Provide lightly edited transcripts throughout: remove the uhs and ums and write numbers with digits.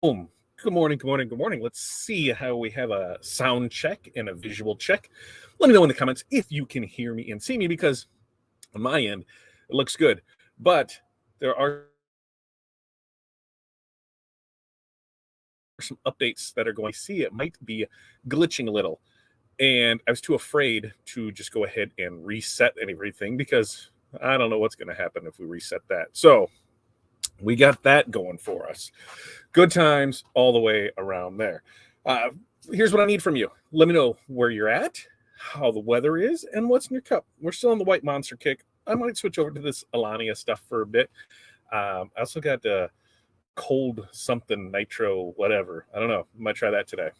Boom. Good morning, good morning, good morning. Let's see how we have a sound check and a visual check. Let me know in the comments if you can hear me and see me because on my end, it looks good. But there are some updates that are going to see it might be glitching a little. And I was too afraid to just go ahead and reset everything because I don't know what's going to happen if we reset that. So we got that going for us. Good times all the way around there. Uh, Here's what I need from you. Let me know where you're at, how the weather is, and what's in your cup. We're still on the White Monster kick. I might switch over to this Alania stuff for a bit. I also got cold something nitro, whatever. I don't know. I might try that today.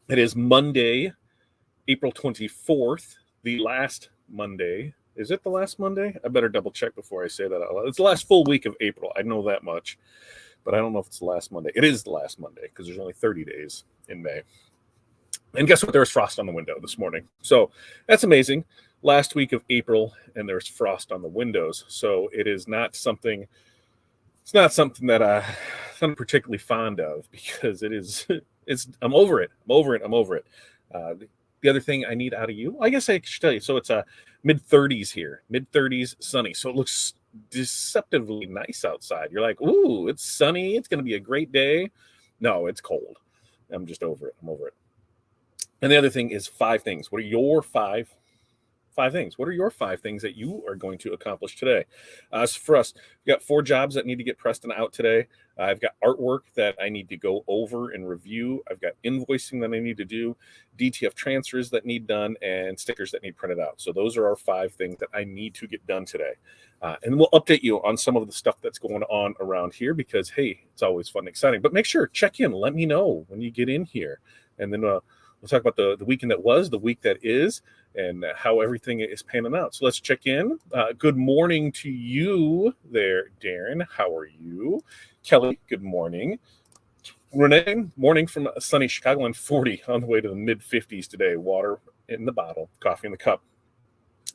It is Monday, April 24th, the last Monday. Is it the last Monday? I better double check before I say that out loud. It's the last full week of April. I know that much. But I don't know if it's the last Monday. It is the last Monday because there's only 30 days in May. And guess what? There was frost on the window this morning. So that's amazing. Last week of April, and there's frost on the windows. So it is not something. It's not something that I'm particularly fond of because it is. I'm over it. I'm over it. I'm over it. The other thing I need out of you, I guess I should tell you. So it's mid 30s here, mid 30s, sunny. So it looks deceptively nice outside. You're like, ooh, it's sunny. It's going to be a great day. No, it's cold. I'm just over it. I'm over it. And the other thing is 5 things. What are your five things? What are your 5 things that you are going to accomplish today? So for us, we've got 4 jobs that need to get pressed and out today. I've got artwork that I need to go over and review. I've got invoicing that I need to do, DTF transfers that need done, and stickers that need printed out. So those are our 5 things that I need to get done today. And we'll update you on some of the stuff that's going on around here because, hey, it's always fun and exciting. But make sure, check in. Let me know when you get in here. And then we'll talk about the weekend that was, the week that is, and how everything is panning out. So let's check in. Good morning to you there, Darren. How are you? Kelly, good morning. Renee, morning from sunny Chicago and 40 on the way to the mid 50s today. Water in the bottle, coffee in the cup.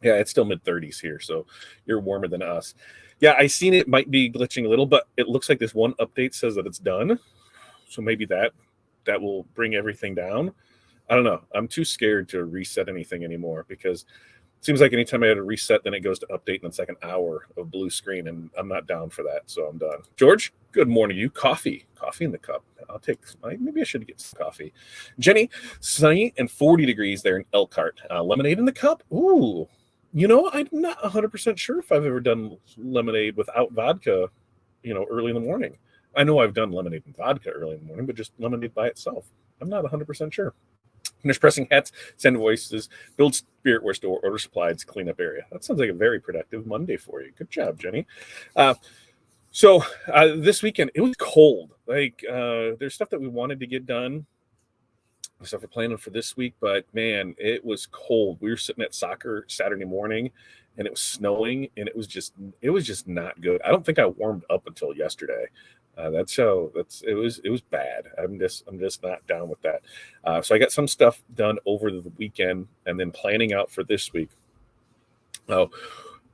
Yeah, it's still mid 30s here, so you're warmer than us. Yeah, I seen it might be glitching a little, but it looks like this one update says that it's done. So maybe that will bring everything down. I don't know. I'm too scared to reset anything anymore because it seems like anytime I had a reset, then it goes to update and it's like an hour of blue screen, and I'm not down for that, so I'm done. George, good morning to you. Coffee in the cup. I'll take. Maybe I should get some coffee. Jenny, sunny and 40 degrees there in Elkhart. Lemonade in the cup. Ooh, I'm not 100% sure if I've ever done lemonade without vodka. Early in the morning. I know I've done lemonade and vodka early in the morning, but just lemonade by itself, I'm not 100% sure. Finish pressing hats, send voices, build spiritware store, order supplies, clean up area. That sounds like a very productive Monday for you. Good job, Jenny. So this weekend, it was cold. Like there's stuff that we wanted to get done, stuff we're planning for this week, but man, it was cold. We were sitting at soccer Saturday morning and it was snowing and it was just not good. I don't think I warmed up until yesterday. It was bad. I'm just not down with that. So I got some stuff done over the weekend and then planning out for this week. I'm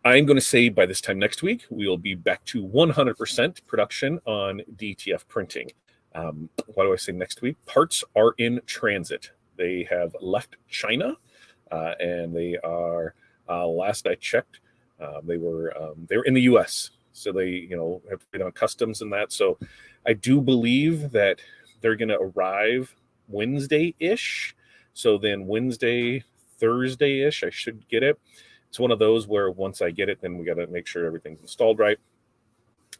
going to say by this time next week, we will be back to 100% production on DTF printing. Why do I say next week? Parts are in transit. They have left China, and they are. Last I checked, they were in the U.S. So they have been on customs and that. So I do believe that they're going to arrive Wednesday-ish. So then Wednesday, Thursday-ish, I should get it. It's one of those where once I get it, then we got to make sure everything's installed right.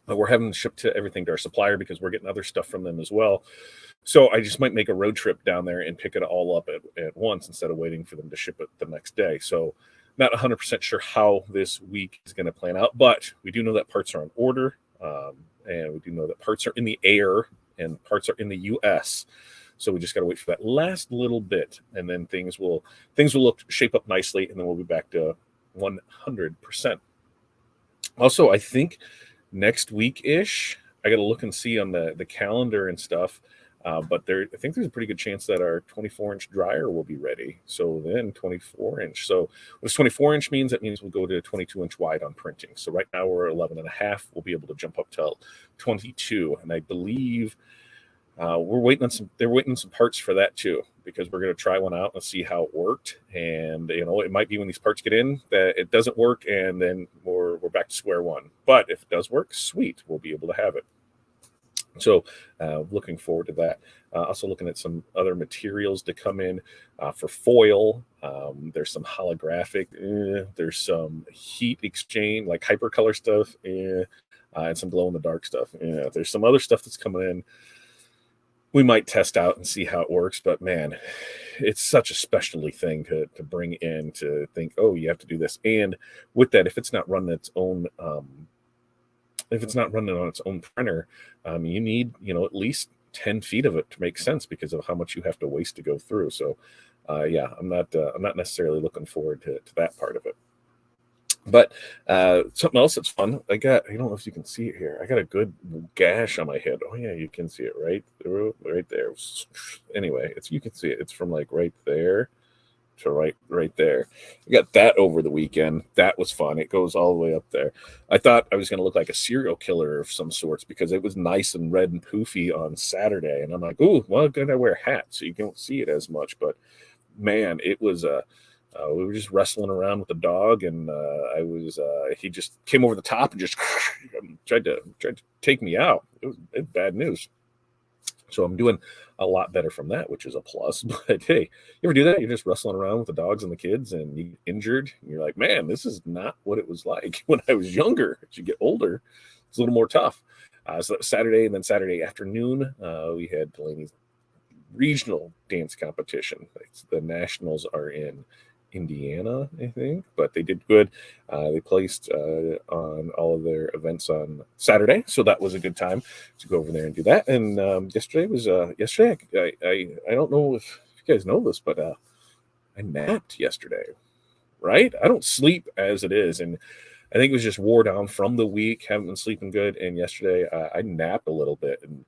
We're having to ship everything to our supplier because we're getting other stuff from them as well. So I just might make a road trip down there and pick it all up at once instead of waiting for them to ship it the next day. So not 100% sure how this week is going to plan out, but we do know that parts are on order, and we do know that parts are in the air and parts are in the U.S. So we just got to wait for that last little bit, and then things will shape up nicely, and then we'll be back to 100%. Also, I think next week-ish, I got to look and see on the calendar and stuff. But I think there's a pretty good chance that our 24-inch dryer will be ready. So then 24-inch. So what 24-inch means? That means we'll go to 22-inch wide on printing. So right now we're 11.5. We'll be able to jump up to 22. And I believe They're waiting on some parts for that too, because we're going to try one out and see how it worked. And it might be when these parts get in that it doesn't work, and then we're back to square one. But if it does work, sweet, we'll be able to have it. So looking forward to that. Also looking at some other materials to come in for foil. There's some holographic. There's some heat exchange, like hypercolor stuff, and some glow in the dark stuff. There's some other stuff that's coming in. We might test out and see how it works, but man, it's such a specialty thing to bring in, to think, oh, you have to do this. And with that, if it's not running its own if it's not running on its own printer, you need at least 10 feet of it to make sense, because of how much you have to waste to go through. So I'm not necessarily looking forward to that part of it. But something else that's fun, I don't know if you can see it here, I got a good gash on my head. Oh yeah, you can see it right there. Anyway, you can see it. It's from like right there to right there. I got that over the weekend. That was fun. It goes all the way up there. I thought I was going to look like a serial killer of some sorts, because it was nice and red and poofy on Saturday, and I'm like, ooh, well, I'm gonna wear a hat so you don't see it as much. But man, it was we were just wrestling around with the dog, and he just came over the top and just tried to take me out. It was bad news. So I'm doing a lot better from that, which is a plus. But hey, you ever do that? You're just wrestling around with the dogs and the kids, and you get injured, and you're like, man, this is not what it was like when I was younger. As you get older, it's a little more tough. So that was Saturday, and then Saturday afternoon, we had Delaney's regional dance competition. The nationals are in Indiana, I think, but they did good. They placed on all of their events on Saturday, so that was a good time to go over there and do that. And yesterday was yesterday. I don't know if you guys know this, but I napped yesterday. Right? I don't sleep as it is, and I think it was just wore down from the week. Haven't been sleeping good, and yesterday I napped a little bit, and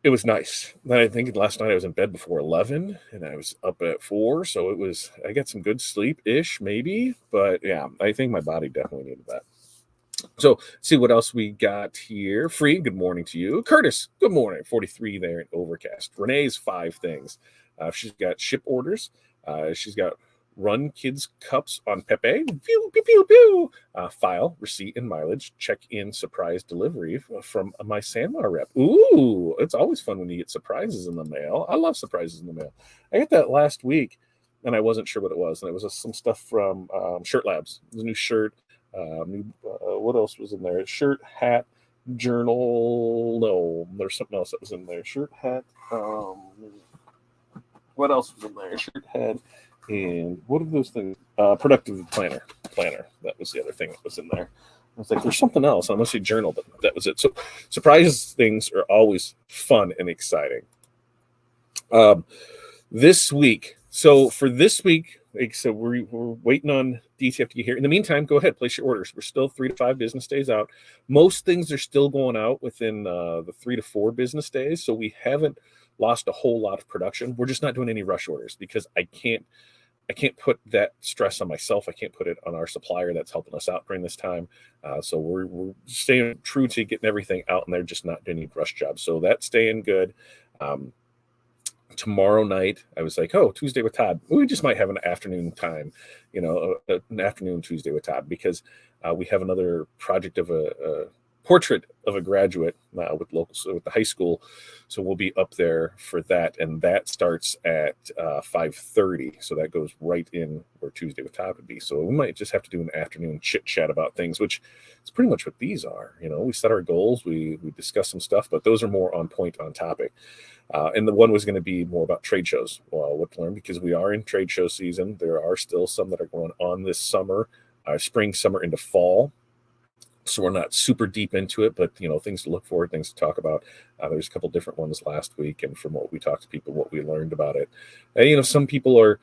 it was nice. Then I think last night I was in bed before 11, and I was up at 4. So I got some good sleep-ish maybe, but yeah, I think my body definitely needed that. So see what else we got here. Free, good morning to you. Curtis, good morning. 43 there in Overcast. Renee's 5 things. She's got ship orders. She's got run kids cups on Pepe. Pew, pew, pew, pew. File, receipt, and mileage. Check in surprise delivery from my Sanmar rep. Ooh, it's always fun when you get surprises in the mail. I love surprises in the mail. I got that last week, and I wasn't sure what it was. And it was some stuff from Shirt Labs. It was a new shirt. What else was in there? Shirt, hat, journal. No, there's something else that was in there. Shirt, hat. What else was in there? Shirt, hat. And what are those things? Productive planner. That was the other thing that was in there. I was like, there's something else. I must say journal, but that was it. So surprise things are always fun and exciting. This week. So for this week, like, so we're waiting on DTF to get here. In the meantime, go ahead, place your orders. We're still 3 to 5 business days out. Most things are still going out within the 3 to 4 business days. So we haven't lost a whole lot of production. We're just not doing any rush orders, because I can't put that stress on myself. I can't put it on our supplier that's helping us out during this time. So we're staying true to getting everything out, and they're just not doing any rush jobs. So that's staying good. Tomorrow night, I was like, oh, Tuesday with Todd. We just might have an afternoon time, an afternoon Tuesday with Todd, because we have another project of a portrait of a graduate with the high school. So we'll be up there for that, and that starts at 5:30. So that goes right in where Tuesday with Todd would be. So we might just have to do an afternoon chit chat about things, which is pretty much what these are. We set our goals, we discuss some stuff, but those are more on point, on topic. And the one was going to be more about trade shows. Well, what to learn, because we are in trade show season. There are still some that are going on this summer, spring, summer into fall. So we're not super deep into it, but things to look for, things to talk about. There's a couple different ones last week, and from what we talked to people, what we learned about it. And, some people are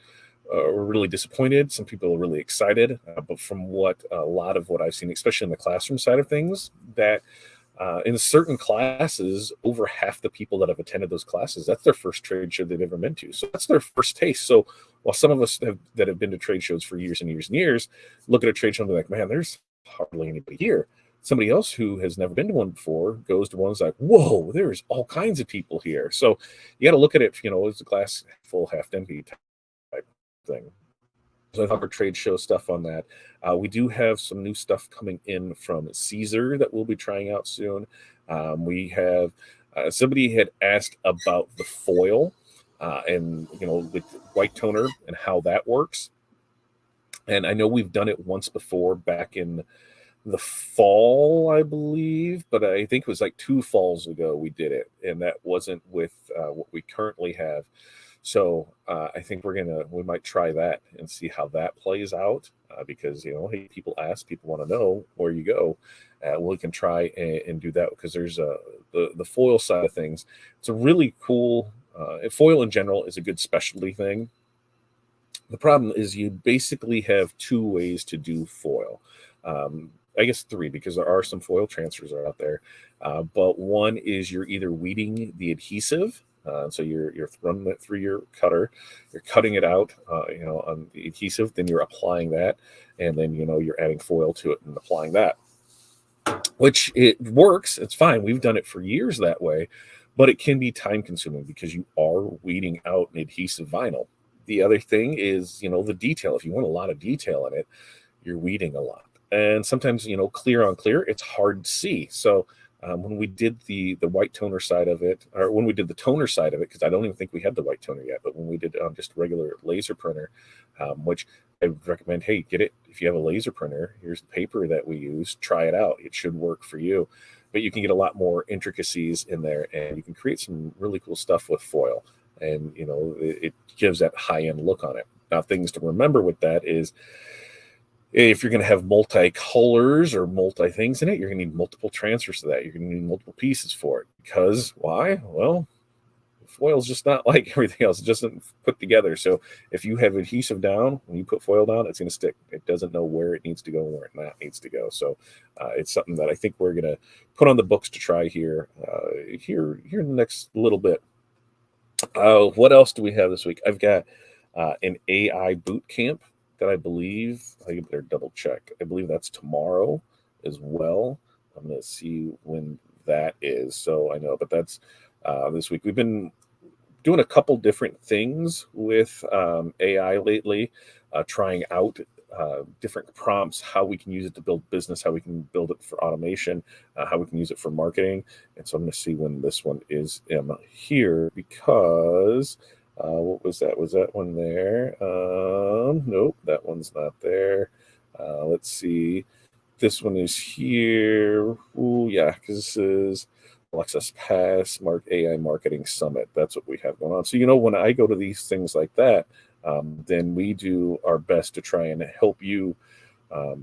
really disappointed. Some people are really excited. But from a lot of what I've seen, especially in the classroom side of things, that in certain classes, over half the people that have attended those classes, that's their first trade show they've ever been to. So that's their first taste. So while some of us that have been to trade shows for years and years and years look at a trade show and be like, man, there's hardly anybody here. somebody else who has never been to one before goes to one, is like, whoa, there's all kinds of people here. So you got to look at it, as a glass full, half empty type thing. So I thought our trade show stuff on that. We do have some new stuff coming in from Caesar that we'll be trying out soon. We have somebody had asked about the foil and with white toner and how that works. And I know we've done it once before back in the fall, I believe, but I think it was like 2 falls ago we did it, and that wasn't with what we currently have. So I think we might try that and see how that plays out because hey, people ask, people want to know where you go. We can try and do that because there's the foil side of things. It's a really cool foil in general is a good specialty thing. The problem is you basically have 2 ways to do foil. I guess 3 because there are some foil transfers out there. But one is you're either weeding the adhesive. So you're running it through your cutter, you're cutting it out, on the adhesive, then you're applying that, and then you're adding foil to it and applying that, which it works. It's fine. We've done it for years that way, but it can be time consuming because you are weeding out an adhesive vinyl. The other thing is, the detail. If you want a lot of detail in it, you're weeding a lot, and sometimes clear on clear, it's hard to see. So when we did the white toner side of it, or when we did the toner side of it, because I don't even think we had the white toner yet, but when we did just regular laser printer, which I would recommend, hey, get it. If you have a laser printer, here's the paper that we use, try it out. It should work for you. But you can get a lot more intricacies in there, and you can create some really cool stuff with foil. And, it gives that high-end look on it. Now, things to remember with that is, if you're going to have multi-colors or multi-things in it, you're going to need multiple transfers to that. You're going to need multiple pieces for it. Because why? Well, foil is just not like everything else. It doesn't put together. So if you have adhesive down, when you put foil down, it's going to stick. It doesn't know where it needs to go and where it not needs to go. So it's something that I think we're going to put on the books to try here in the next little bit. What else do we have this week? I've got an AI boot camp that I better double check. I believe that's tomorrow as well. I'm going to see when that is. So I know, but that's this week. We've been doing a couple different things with AI lately, trying out different prompts, how we can use it to build business, how we can build it for automation, how we can use it for marketing. And so I'm going to see when this one is here because what was that? Was that one there? Nope, that one's not there. Let's see. This one is here. Oh, yeah, because this is Alexis Pass AI Marketing Summit. That's what we have going on. So, when I go to these things like that, then we do our best to try and help you, to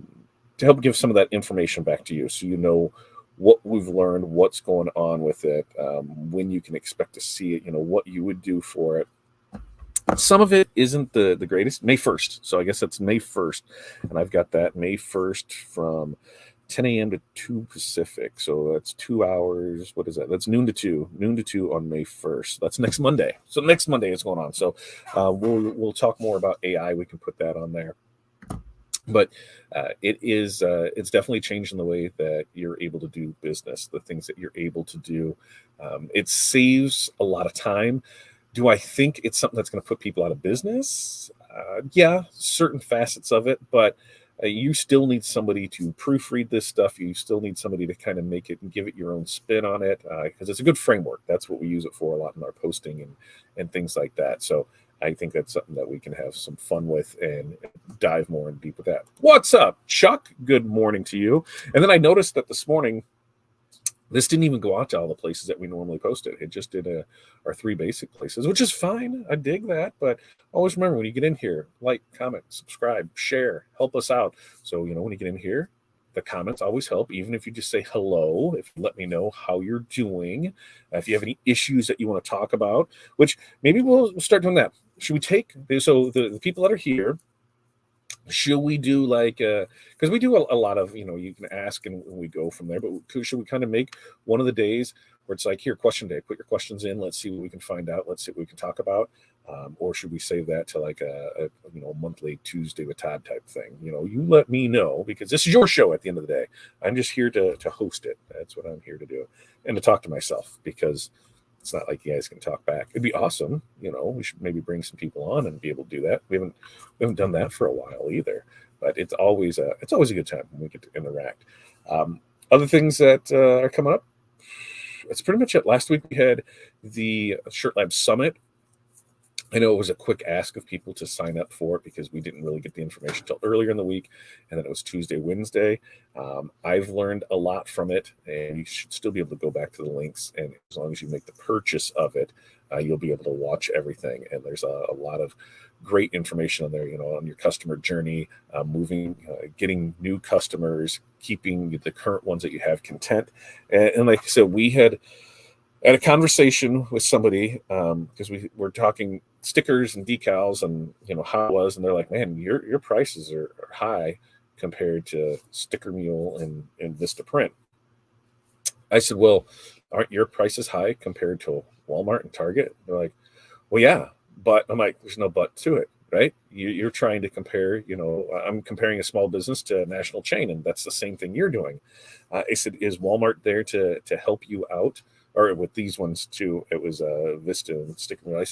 help give some of that information back to you so you know what we've learned, what's going on with it, when you can expect to see it, what you would do for it. Some of it isn't the greatest. May 1st. So I guess that's May 1st. And I've got that May 1st from 10 a.m. to 2 Pacific. So that's 2 hours. What is that? That's noon to 2 on May 1st. That's next Monday. So next Monday is going on. So we'll talk more about AI. We can put that on there. But it's definitely changing the way that you're able to do business, the things that you're able to do. It saves a lot of time. Do I think it's something that's going to put people out of business? Yeah, certain facets of it, but you still need somebody to proofread this stuff. You still need somebody to kind of make it and give it your own spin on it because it's a good framework. That's what we use it for a lot in our posting and things like that. So I think that's something that we can have some fun with and dive more in deep with that. What's up, Chuck? Good morning to you. And then I noticed that this morning, this didn't even go out to all the places that we normally post it. It just did our 3 basic places, which is fine. I dig that. But always remember, when you get in here, like, comment, subscribe, share, help us out. So, when you get in here, the comments always help, even if you just say hello, if you let me know how you're doing. If you have any issues that you want to talk about, which maybe we'll start doing that. Should we take, so the people that are here, should we do because we do a lot of, you can ask and we go from there, but should we kind of make one of the days where it's like, here, question day, put your questions in, let's see what we can find out, let's see what we can talk about. Or should we save that to like a monthly Tuesday with Todd type thing? You let me know, because this is your show at the end of the day. I'm just here to host it. That's what I'm here to do, and to talk to myself, because it's not like you guys can talk back. It'd be awesome. We should maybe bring some people on and be able to do that. We haven't done that for a while either, but it's always a good time when we get to interact. Other things that are coming up. That's pretty much it. Last week we had the Shirt Lab Summit. I know it was a quick ask of people to sign up for it, because we didn't really get the information until earlier in the week, and then it was Tuesday, Wednesday. I've learned a lot from it, and you should still be able to go back to the links, and as long as you make the purchase of it, you'll be able to watch everything. And there's a lot of great information on there, on your customer journey, getting new customers, keeping the current ones that you have content. And like I said, we had a conversation with somebody, because we were talking stickers and decals and how it was, and they're like, man, your prices are high compared to Sticker Mule and Vistaprint. I said, well, aren't your prices high compared to Walmart and Target? They're like, well, yeah, but I'm like, there's no but to it, right? You're trying to compare, I'm comparing a small business to a national chain, and that's the same thing you're doing. I said, is Walmart there to help you out? Or with these ones too, it was Vista and Sticker Mule.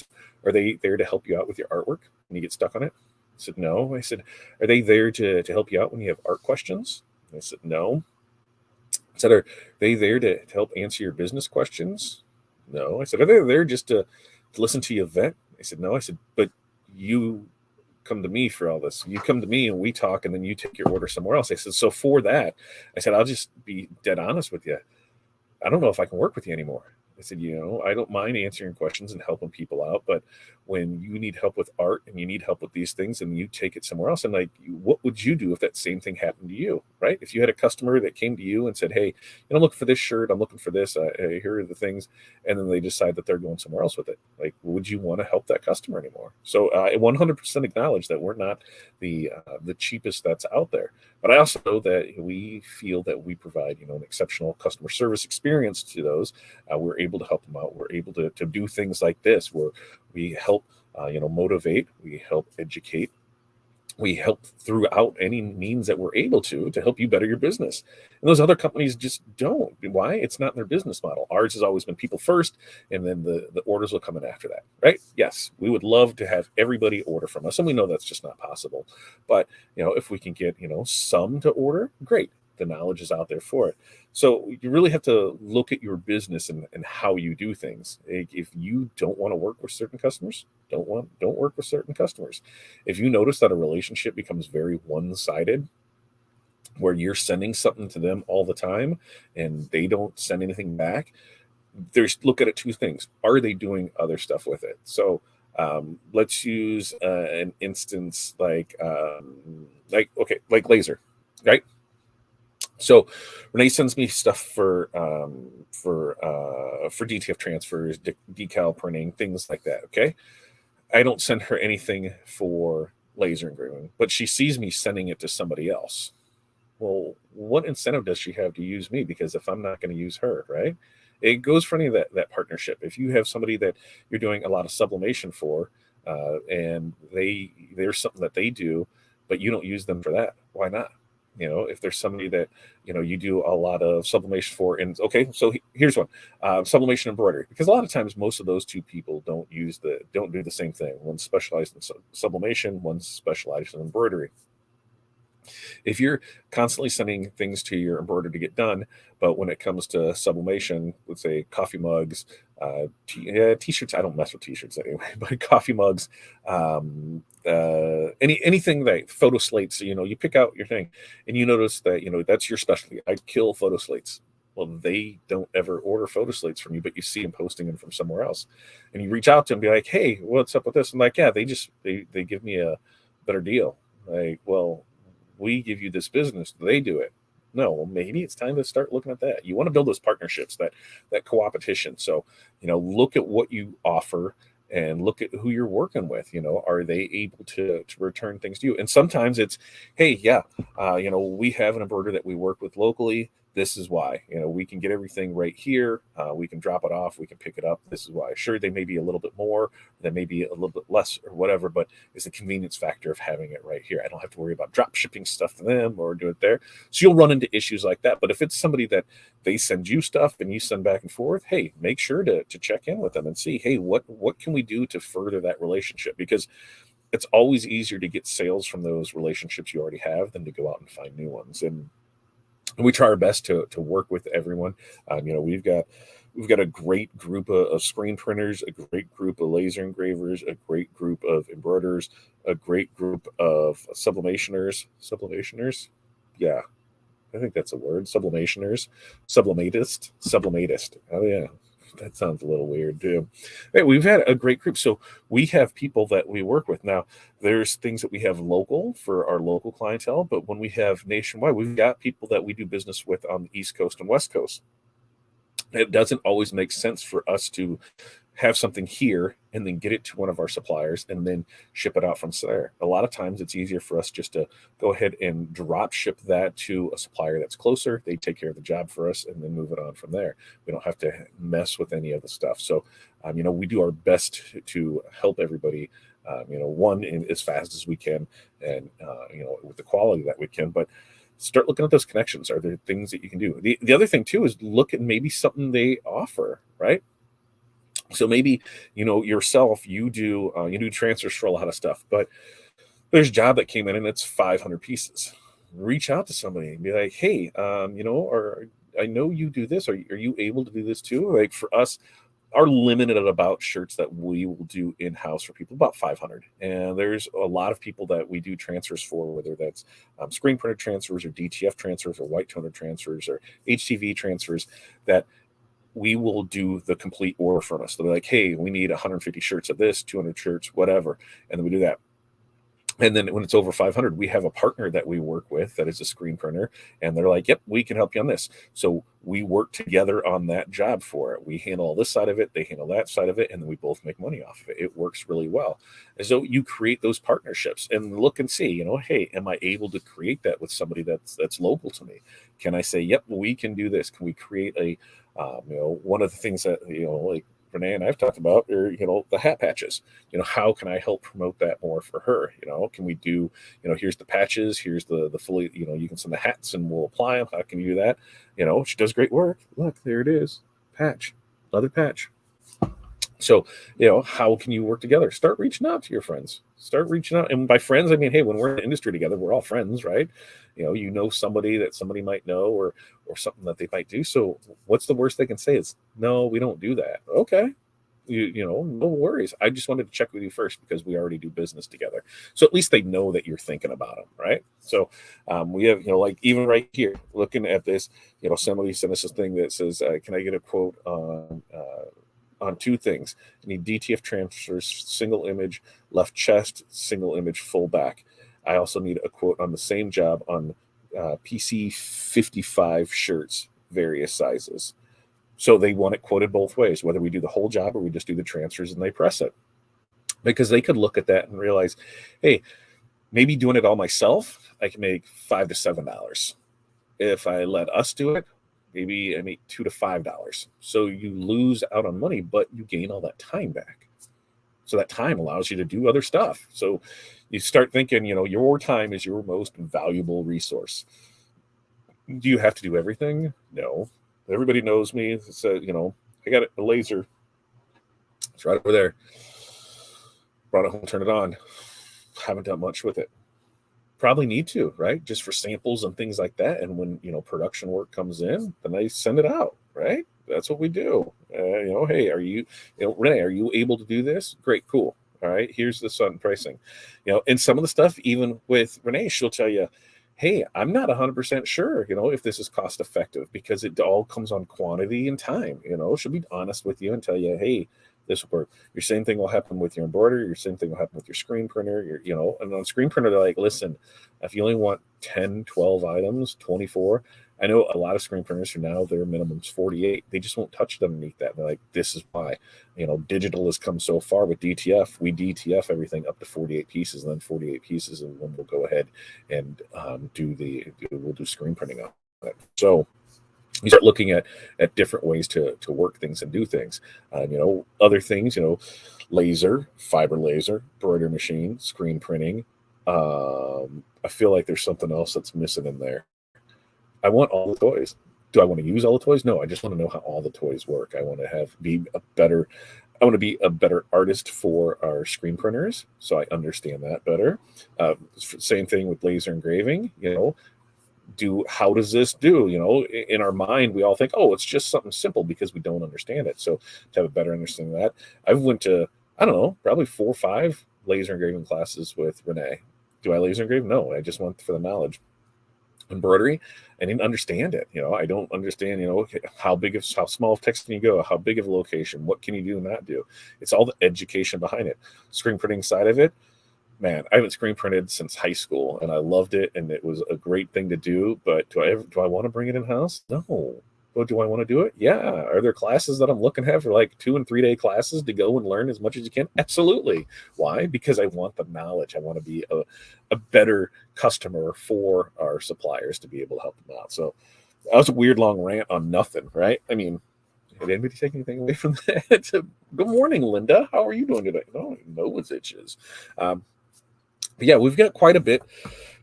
Are they there to help you out with your artwork when you get stuck on it? I said, no. I said, are they there to help you out when you have art questions? I said, no. I said, are they there to help answer your business questions? No. I said, are they there just to listen to you vent? I said, no. I said, but you come to me for all this. You come to me and we talk, and then you take your order somewhere else. I said, so for that, I said, I'll just be dead honest with you. I don't know if I can work with you anymore. I said, I don't mind answering questions and helping people out, but when you need help with art and you need help with these things, and you take it somewhere else, and like, what would you do if that same thing happened to you, right? If you had a customer that came to you and said, hey, I'm looking for this shirt, I'm looking for this, here are the things, and then they decide that they're going somewhere else with it, like, would you want to help that customer anymore? So I 100% acknowledge that we're not the cheapest that's out there, but I also know that we feel that we provide, an exceptional customer service experience to those. We're able to help them out. We're able to do things like this, where we help, motivate, we help educate, we help throughout any means that we're able to help you better your business. And those other companies just don't. Why? It's not their business model. Ours has always been people first, and then the orders will come in after that, right? Yes, we would love to have everybody order from us, and we know that's just not possible. But, if we can get, some to order, great. The knowledge is out there for it. So you really have to look at your business and how you do things. If you don't want to work with certain customers, don't work with certain customers. If you notice that a relationship becomes very one-sided, where you're sending something to them all the time and they don't send anything back, look at it two things. Are they doing other stuff with it? So let's use an instance like Laser, right? So Renee sends me stuff for DTF transfers, decal printing, things like that. Okay, I don't send her anything for laser engraving, but she sees me sending it to somebody else. Well, what incentive does she have to use me? Because if I'm not going to use her, right? It goes for any of that partnership. If you have somebody that you're doing a lot of sublimation for, and there's something that they do, but you don't use them for that, why not? If there's somebody that, you do a lot of sublimation for, and okay, so here's one, sublimation embroidery, because a lot of times most of those two people don't do the same thing. One's specialized in sublimation, one's specialized in embroidery. If you're constantly sending things to your embroiderer to get done, but when it comes to sublimation, let's say coffee mugs, t-shirts, I don't mess with t-shirts anyway, but coffee mugs, anything that photo slates, you pick out your thing and you notice that, that's your specialty. I kill photo slates. Well, they don't ever order photo slates from you, but you see them posting them from somewhere else. And you reach out to them and be like, hey, what's up with this? I'm like, yeah, they give me a better deal. Like, well, we give you this business, they do it. No, well, maybe it's time to start looking at that. You want to build those partnerships, that co-opetition. So, look at what you offer and look at who you're working with. Are they able to return things to you? And sometimes it's, hey, yeah, we have an embroiderer that we work with locally. This is why. We can get everything right here. We can drop it off. We can pick it up. This is why. Sure, they may be a little bit more, they may be a little bit less or whatever, but it's the convenience factor of having it right here. I don't have to worry about drop shipping stuff to them or do it there. So you'll run into issues like that. But if it's somebody that they send you stuff and you send back and forth, hey, make sure to check in with them and see, hey, what can we do to further that relationship? Because it's always easier to get sales from those relationships you already have than to go out and find new ones. And we try our best to work with everyone. We've got a great group of screen printers, a great group of laser engravers, a great group of embroiderers, a great group of sublimationers. Yeah, I think that's a word. Sublimatist. Oh yeah, that sounds a little weird too. Hey, we've had a great group. So we have people that we work with now. There's things that we have local for our local clientele, but when we have nationwide, we've got people that we do business with on the East Coast and West Coast. It doesn't always make sense for us to have something here and then get it to one of our suppliers and then ship it out from there. A lot of times it's easier for us just to go ahead and drop ship that to a supplier that's closer. They take care of the job for us and then move it on from there. We don't have to mess with any of the stuff. So, we do our best to help everybody, one, in as fast as we can and, with the quality that we can. But start looking at those connections. Are there things that you can do? The other thing too is look at maybe something they offer, right? So maybe, yourself, you do transfers for a lot of stuff, but there's a job that came in and it's 500 pieces. Reach out to somebody and be like, hey, or I know you do this. Are you able to do this too? Like for us, our limited about shirts that we will do in-house for people, about 500. And there's a lot of people that we do transfers for, whether that's screen printed transfers or DTF transfers or white toner transfers or HTV transfers, that we will do the complete order from us. They're like, hey, we need 150 shirts of this, 200 shirts, whatever. And then we do that. And then when it's over 500, we have a partner that we work with that is a screen printer. And they're like, yep, we can help you on this. So we work together on that job for it. We handle all this side of it. They handle that side of it. And then we both make money off of it. It works really well. And so you create those partnerships and look and see, hey, am I able to create that with somebody that's local to me? Can I say, yep, we can do this? Can we create a, one of the things that, like Renee and I've talked about are, the hat patches. How can I help promote that more for her? Can we do, here's the patches, here's the fully, you can send the hats and we'll apply them. How can you do that? She does great work. Look, there it is. Patch, leather patch. So, how can you work together? Start reaching out to your friends. Start reaching out. And by friends, I mean, hey, when we're in the industry together, we're all friends, right? Somebody that somebody might know or something that they might do. So what's the worst they can say is, no, we don't do that. Okay. No worries. I just wanted to check with you first because we already do business together. So at least they know that you're thinking about them, right? So we have, like even right here, looking at this, somebody sent us a thing that says, can I get a quote on two things? I need DTF transfers, single image, left chest, single image, full back. I also need a quote on the same job on PC 55 shirts, various sizes. So they want it quoted both ways, whether we do the whole job or we just do the transfers and they press it. Because they could look at that and realize, hey, maybe doing it all myself, I can make $5 to $7. If I let us do it, maybe I make $2 to $5. So you lose out on money, but you gain all that time back. So that time allows you to do other stuff. So you start thinking, your time is your most valuable resource. Do you have to do everything? No. Everybody knows me. It's I got a laser. It's right over there. Brought it home, turn it on. Haven't done much with it. Probably need to, right? Just for samples and things like that. And when, production work comes in, then I send it out, right? That's what we do. Hey, are you, Renee, are you able to do this? Great, cool. All right, here's the sun pricing. And some of the stuff, even with Renee, she'll tell you, hey, I'm not 100% sure, if this is cost effective because it all comes on quantity and time. She'll be honest with you and tell you, hey, this will work. Your same thing will happen with your embroidery. Your same thing will happen with your screen printer. And on screen printer, they're like, listen, if you only want 10, 12 items, 24, I know a lot of screen printers who now their minimum is 48. They just won't touch them underneath that. And they're like, this is why, digital has come so far with DTF. We DTF everything up to 48 pieces, and then 48 pieces, and then we'll go ahead and we'll do screen printing on it. So you start looking at different ways to work things and do things. Other things, laser, fiber laser, embroidery machine, screen printing. I feel like there's something else that's missing in there. I want all the toys. Do I want to use all the toys? No, I just want to know how all the toys work. I want to be a better artist for our screen printers, so I understand that better. Same thing with laser engraving. How does this do? In our mind, we all think, oh, it's just something simple because we don't understand it. So to have a better understanding of that, I've went to, I don't know, probably 4 or 5 laser engraving classes with Renee. Do I laser engrave? No, I just went for the knowledge. Embroidery, I didn't understand it. I don't understand, how small of text can you go? How big of a location? What can you do and not do? It's all the education behind it. Screen printing side of it, man, I haven't screen printed since high school, and I loved it, and it was a great thing to do. But do I want to bring it in house? No. But do I want to do it? Yeah. Are there classes that I'm looking at for like 2 and 3 day classes to go and learn as much as you can? Absolutely. Why? Because I want the knowledge. I want to be a better customer for our suppliers to be able to help them out. So that was a weird long rant on nothing, right? I mean, did anybody take anything away from that? Good morning, Linda. How are you doing today? No, nose itches. But yeah, we've got quite a bit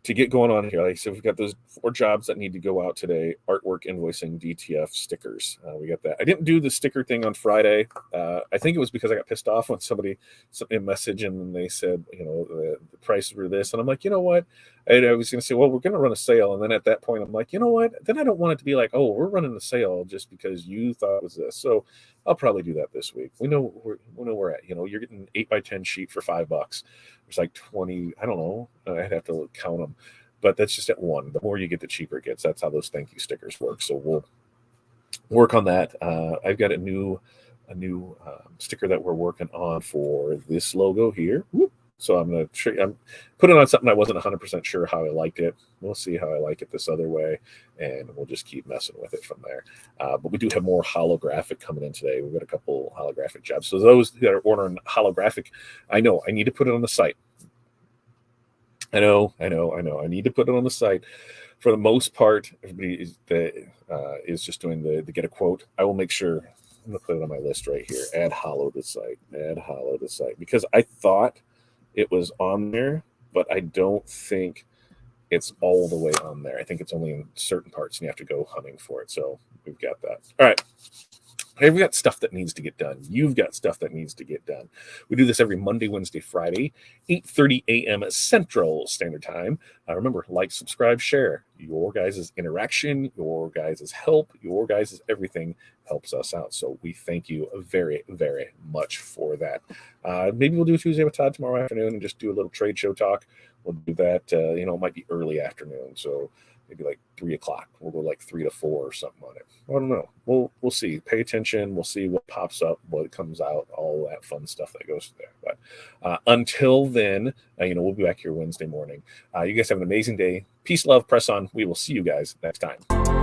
to get going on here. Like I said, we've got those 4 jobs that need to go out today: artwork, invoicing, DTF, stickers. We got that. I didn't do the sticker thing on Friday. I think it was because I got pissed off when somebody sent me a message and they said, the prices were this. And I'm like, you know what? I was going to say, well, we're going to run a sale. And then at that point, I'm like, you know what? Then I don't want it to be like, oh, we're running a sale just because you thought it was this. So I'll probably do that this week. We know where we're at. You're getting an 8x10 sheet for $5. There's like 20. I don't know. I'd have to count them, but that's just at one. The more you get, the cheaper it gets. That's how those thank you stickers work. So we'll work on that. I've got a new sticker that we're working on for this logo here. Whoop. So I'm putting on something I wasn't 100% sure how I liked it. We'll see how I like it this other way, and we'll just keep messing with it from there. But we do have more holographic coming in today. We've got a couple holographic jobs. So those that are ordering holographic, I know I need to put it on the site. I know. I need to put it on the site. For the most part, everybody is just doing the get a quote. I will make sure. I'm going to put it on my list right here. Add hollow to site. Because I thought it was on there, but I don't think it's all the way on there. I think it's only in certain parts, and you have to go hunting for it. So we've got that. All right. We've got stuff that needs to get done. You've got stuff that needs to get done. We do this every Monday, Wednesday, Friday, 8:30 a.m. Central Standard Time. Remember, like, subscribe, share. Your guys' interaction, your guys' help, your guys' everything helps us out. So we thank you very, very much for that. Maybe we'll do Tuesday with Todd tomorrow afternoon and just do a little trade show talk. We'll do that. It might be early afternoon. So maybe like 3 o'clock. We'll go like 3 to 4 or something on it. I don't know. We'll see. Pay attention. We'll see what pops up, what comes out, all that fun stuff that goes there. But until then, we'll be back here Wednesday morning. You guys have an amazing day. Peace, love, press on. We will see you guys next time.